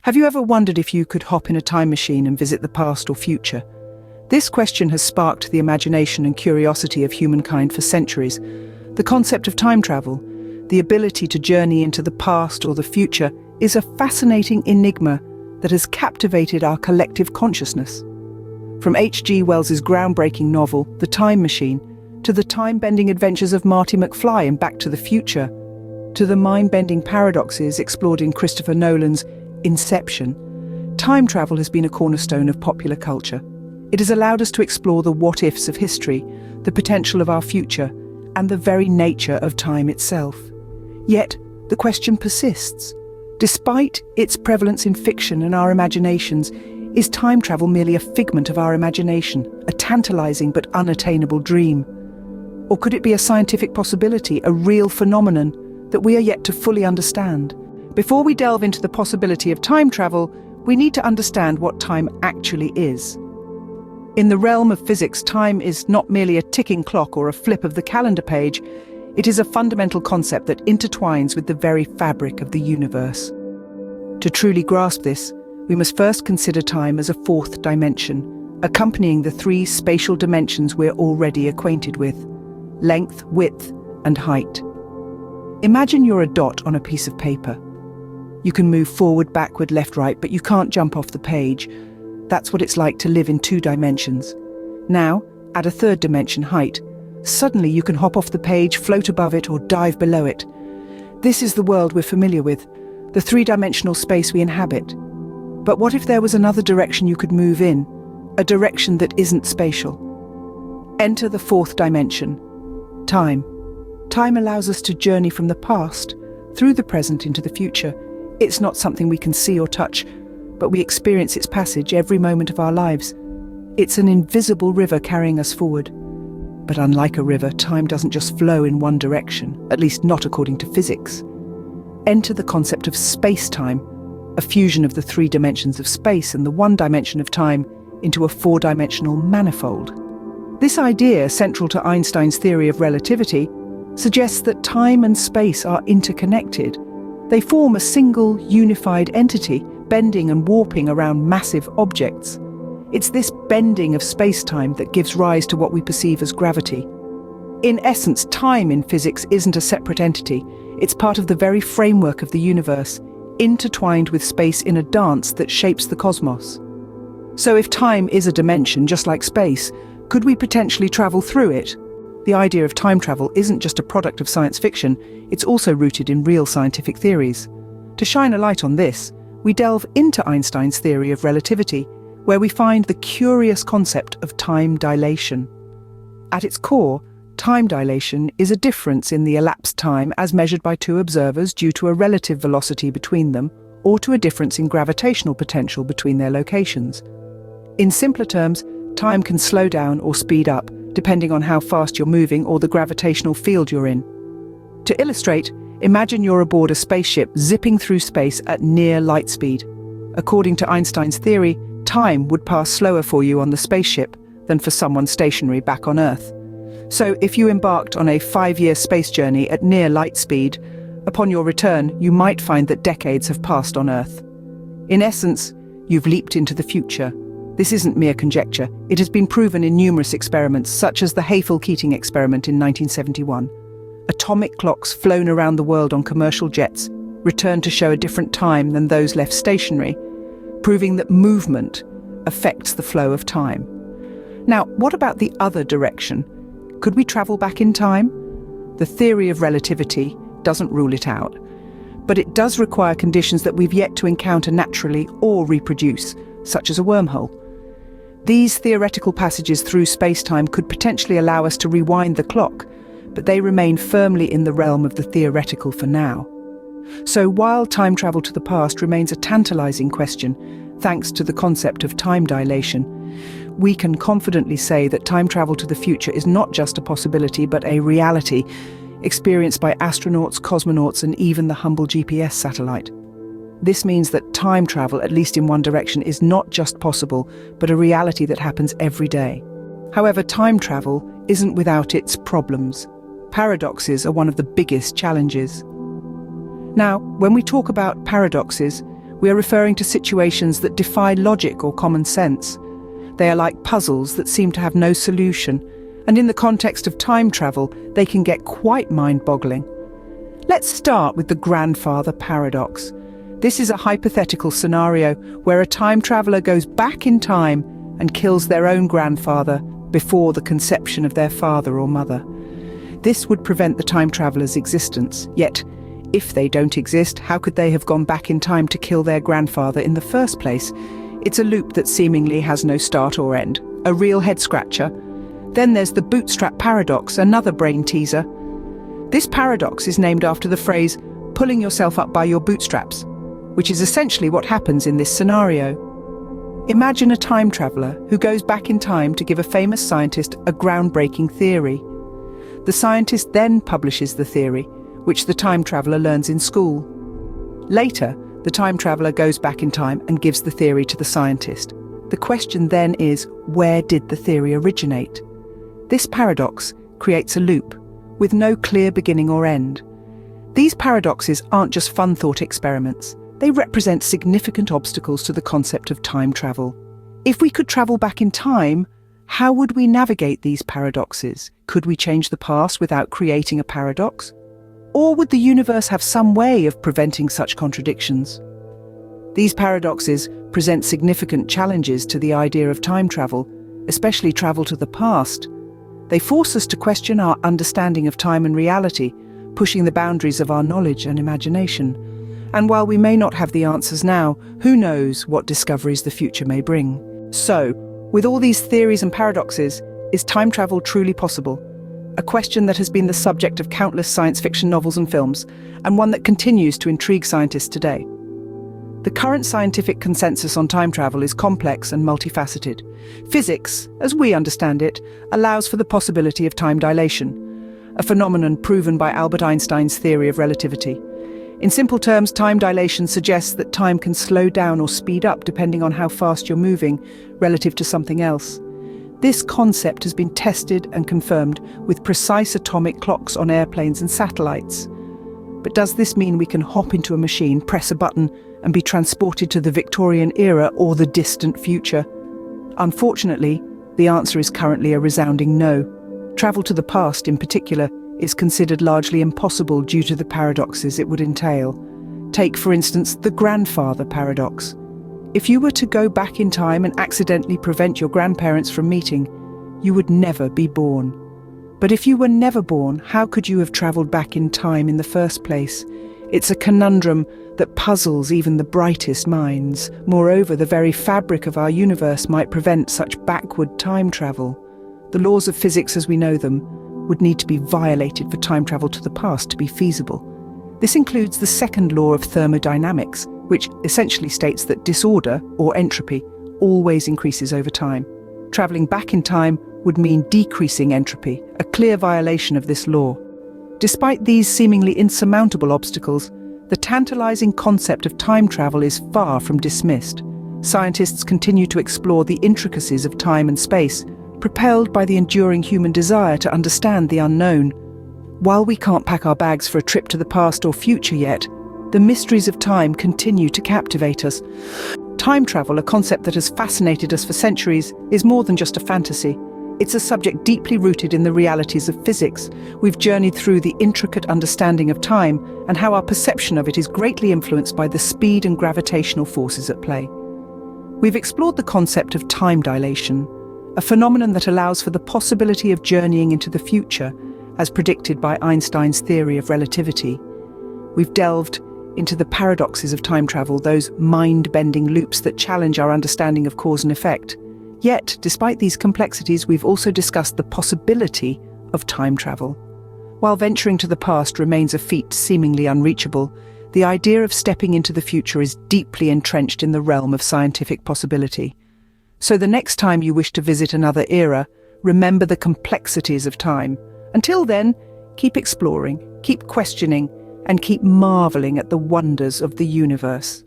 Have you ever wondered if you could hop in a time machine and visit the past or future? This question has sparked the imagination and curiosity of humankind for centuries. The concept of time travel, the ability to journey into the past or the future, is a fascinating enigma that has captivated our collective consciousness. From H.G. Wells's groundbreaking novel, The Time Machine, to the time-bending adventures of Marty McFly in Back to the Future, to the mind-bending paradoxes explored in Christopher Nolan's Inception, time travel has been a cornerstone of popular culture. It has allowed us to explore the what-ifs of history, the potential of our future, and the very nature of time itself. Yet, the question persists. Despite its prevalence in fiction and our imaginations, is time travel merely a figment of our imagination, a tantalizing but unattainable dream? Or could it be a scientific possibility, a real phenomenon that we are yet to fully understand? Before we delve into the possibility of time travel, we need to understand what time actually is. In the realm of physics, time is not merely a ticking clock or a flip of the calendar page. It is a fundamental concept that intertwines with the very fabric of the universe. To truly grasp this, we must first consider time as a fourth dimension, accompanying the three spatial dimensions we're already acquainted with: length, width, and height. Imagine you're a dot on a piece of paper. You can move forward, backward, left, right, but you can't jump off the page. That's what it's like to live in two dimensions. Now, add a third dimension, height. Suddenly you can hop off the page, float above it, or dive below it. This is the world we're familiar with, the three-dimensional space we inhabit. But what if there was another direction you could move in, a direction that isn't spatial? Enter the fourth dimension, time. Time allows us to journey from the past, through the present into the future. It's not something we can see or touch, but we experience its passage every moment of our lives. It's an invisible river carrying us forward. But unlike a river, time doesn't just flow in one direction, at least not according to physics. Enter the concept of space-time, a fusion of the three dimensions of space and the one dimension of time into a four-dimensional manifold. This idea, central to Einstein's theory of relativity, suggests that time and space are interconnected. They form a single, unified entity, bending and warping around massive objects. It's this bending of space-time that gives rise to what we perceive as gravity. In essence, time in physics isn't a separate entity. It's part of the very framework of the universe, intertwined with space in a dance that shapes the cosmos. So if time is a dimension, just like space, could we potentially travel through it? The idea of time travel isn't just a product of science fiction, it's also rooted in real scientific theories. To shine a light on this, we delve into Einstein's theory of relativity, where we find the curious concept of time dilation. At its core, time dilation is a difference in the elapsed time as measured by two observers due to a relative velocity between them, or to a difference in gravitational potential between their locations. In simpler terms, time can slow down or speed up, depending on how fast you're moving or the gravitational field you're in. To illustrate, imagine you're aboard a spaceship zipping through space at near light speed. According to Einstein's theory, time would pass slower for you on the spaceship than for someone stationary back on Earth. So if you embarked on a 5-year space journey at near light speed, upon your return, you might find that decades have passed on Earth. In essence, you've leaped into the future. This isn't mere conjecture. It has been proven in numerous experiments, such as the Hayfel-Keating experiment in 1971. Atomic clocks flown around the world on commercial jets returned to show a different time than those left stationary, proving that movement affects the flow of time. Now, what about the other direction? Could we travel back in time? The theory of relativity doesn't rule it out, but it does require conditions that we've yet to encounter naturally or reproduce, such as a wormhole. These theoretical passages through space-time could potentially allow us to rewind the clock, but they remain firmly in the realm of the theoretical for now. So while time travel to the past remains a tantalizing question, thanks to the concept of time dilation, we can confidently say that time travel to the future is not just a possibility but a reality, experienced by astronauts, cosmonauts, and even the humble GPS satellite. This means that time travel, at least in one direction, is not just possible, but a reality that happens every day. However, time travel isn't without its problems. Paradoxes are one of the biggest challenges. Now, when we talk about paradoxes, We are referring to situations that defy logic or common sense. They are like puzzles that seem to have no solution, and in the context of time travel, they can get quite mind-boggling. Let's start with the grandfather paradox. This is a hypothetical scenario where a time traveler goes back in time and kills their own grandfather before the conception of their father or mother. This would prevent the time traveler's existence, yet if they don't exist, how could they have gone back in time to kill their grandfather in the first place? It's a loop that seemingly has no start or end, a real head-scratcher. Then there's the bootstrap paradox, another brain teaser. This paradox is named after the phrase, pulling yourself up by your bootstraps, which is essentially what happens in this scenario. Imagine a time traveler who goes back in time to give a famous scientist a groundbreaking theory. The scientist then publishes the theory, which the time traveler learns in school. Later, the time traveler goes back in time and gives the theory to the scientist. The question then is, where did the theory originate? This paradox creates a loop, with no clear beginning or end. These paradoxes aren't just fun thought experiments. They represent significant obstacles to the concept of time travel. If we could travel back in time, how would we navigate these paradoxes? Could we change the past without creating a paradox? Or would the universe have some way of preventing such contradictions? These paradoxes present significant challenges to the idea of time travel, especially travel to the past. They force us to question our understanding of time and reality, pushing the boundaries of our knowledge and imagination. And while we may not have the answers now, who knows what discoveries the future may bring? So, with all these theories and paradoxes, is time travel truly possible? A question that has been the subject of countless science fiction novels and films, and one that continues to intrigue scientists today. The current scientific consensus on time travel is complex and multifaceted. Physics, as we understand it, allows for the possibility of time dilation, a phenomenon proven by Albert Einstein's theory of relativity. In simple terms, time dilation suggests that time can slow down or speed up depending on how fast you're moving relative to something else. This concept has been tested and confirmed with precise atomic clocks on airplanes and satellites. But does this mean we can hop into a machine, press a button, and be transported to the Victorian era or the distant future? Unfortunately, the answer is currently a resounding no. Travel to the past, in particular, is considered largely impossible due to the paradoxes it would entail. Take, for instance, the grandfather paradox. If you were to go back in time and accidentally prevent your grandparents from meeting, you would never be born. But if you were never born, how could you have travelled back in time in the first place? It's a conundrum that puzzles even the brightest minds. Moreover, the very fabric of our universe might prevent such backward time travel. The laws of physics as we know them would need to be violated for time travel to the past to be feasible. This includes the second law of thermodynamics, which essentially states that disorder, or entropy, always increases over time. Travelling back in time would mean decreasing entropy, a clear violation of this law. Despite these seemingly insurmountable obstacles, the tantalizing concept of time travel is far from dismissed. Scientists continue to explore the intricacies of time and space, propelled by the enduring human desire to understand the unknown. While we can't pack our bags for a trip to the past or future yet, the mysteries of time continue to captivate us. Time travel, a concept that has fascinated us for centuries, is more than just a fantasy. It's a subject deeply rooted in the realities of physics. We've journeyed through the intricate understanding of time and how our perception of it is greatly influenced by the speed and gravitational forces at play. We've explored the concept of time dilation, a phenomenon that allows for the possibility of journeying into the future, as predicted by Einstein's theory of relativity. We've delved into the paradoxes of time travel, those mind-bending loops that challenge our understanding of cause and effect. Yet, despite these complexities, we've also discussed the possibility of time travel. While venturing to the past remains a feat seemingly unreachable, the idea of stepping into the future is deeply entrenched in the realm of scientific possibility. So the next time you wish to visit another era, remember the complexities of time. Until then, keep exploring, keep questioning, and keep marveling at the wonders of the universe.